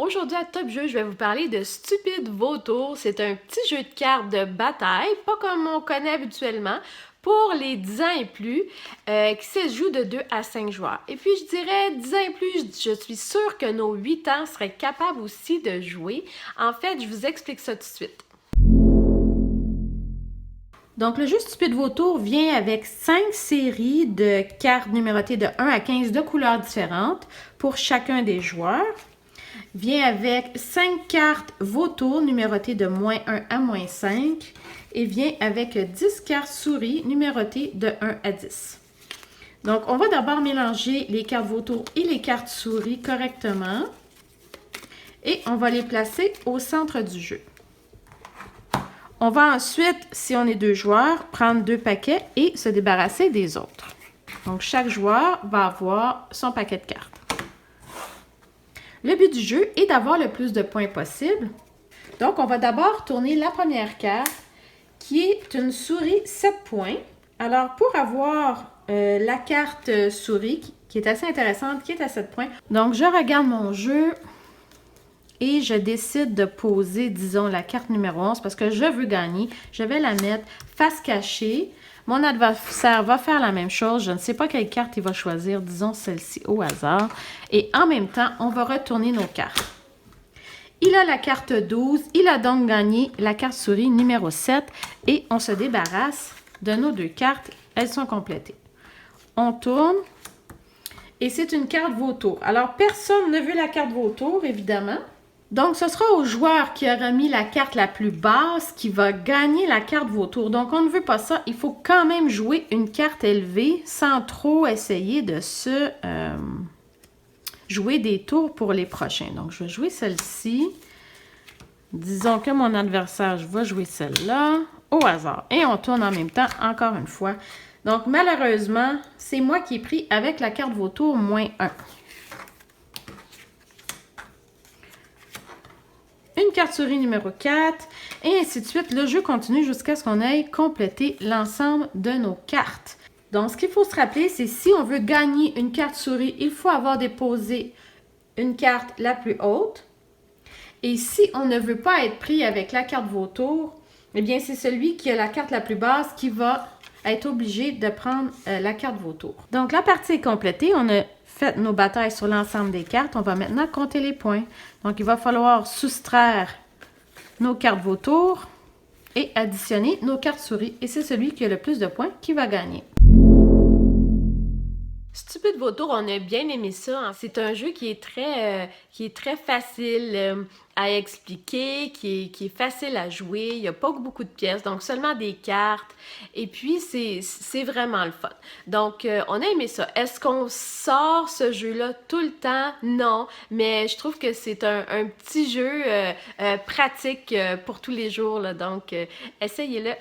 aujourd'hui à Top Jeu, je vais vous parler de Stupide Vautour. C'est un petit jeu de cartes de bataille, pas comme on connaît habituellement, pour les 10 ans et plus, qui se joue de 2 à 5 joueurs. Et puis je dirais 10 ans et plus, je suis sûre que nos 8 ans seraient capables aussi de jouer. En fait, je vous explique ça tout de suite. Donc, le jeu Stupide Vautour vient avec 5 séries de cartes numérotées de 1 à 15 de couleurs différentes pour chacun des joueurs. Vient avec 5 cartes Vautour numérotées de -1 à -5 et vient avec 10 cartes souris numérotées de 1 à 10. Donc, on va d'abord mélanger les cartes Vautour et les cartes souris correctement et on va les placer au centre du jeu. On va ensuite, si on est 2 joueurs, prendre 2 paquets et se débarrasser des autres. Donc, chaque joueur va avoir son paquet de cartes. Le but du jeu est d'avoir le plus de points possible. Donc, on va d'abord tourner la première carte, qui est une souris 7 points. Alors, pour avoir la carte souris, qui est assez intéressante, qui est à 7 points. Donc, je regarde mon jeu et je décide de poser, disons, la carte numéro 11 parce que je veux gagner. Je vais la mettre face cachée. Mon adversaire va faire la même chose. Je ne sais pas quelle carte il va choisir, disons celle-ci au hasard. Et en même temps, on va retourner nos cartes. Il a la carte 12. Il a donc gagné la carte souris numéro 7. Et on se débarrasse de nos 2 cartes. Elles sont complétées. On tourne. Et c'est une carte Vautour. Alors, personne ne veut la carte Vautour, évidemment. Donc, ce sera au joueur qui aura mis la carte la plus basse qui va gagner la carte Vautour. Donc, on ne veut pas ça. Il faut quand même jouer une carte élevée sans trop essayer de se jouer des tours pour les prochains. Donc, je vais jouer celle-ci. Disons que mon adversaire, je vais jouer celle-là au hasard. Et on tourne en même temps, encore une fois. Donc, malheureusement, c'est moi qui ai pris avec la carte Vautour -1. Une carte souris numéro 4, et ainsi de suite. Le jeu continue jusqu'à ce qu'on ait complété l'ensemble de nos cartes. Donc, ce qu'il faut se rappeler, c'est si on veut gagner une carte souris, il faut avoir déposé une carte la plus haute. Et si on ne veut pas être pris avec la carte Vautour, eh bien, c'est celui qui a la carte la plus basse qui va être obligé de prendre la carte Vautour. Donc, la partie est complétée. On a fait nos batailles sur l'ensemble des cartes. On va maintenant compter les points. Donc, il va falloir soustraire nos cartes Vautour et additionner nos cartes souris. Et c'est celui qui a le plus de points qui va gagner. Stupide Vautour, on a bien aimé ça. Hein. C'est un jeu qui est très facile à expliquer, qui est facile à jouer. Il n'y a pas beaucoup de pièces, donc seulement des cartes. Et puis, c'est vraiment le fun. Donc, on a aimé ça. Est-ce qu'on sort ce jeu-là tout le temps? Non, mais je trouve que c'est un petit jeu pratique pour tous les jours. Là. Donc, essayez-le.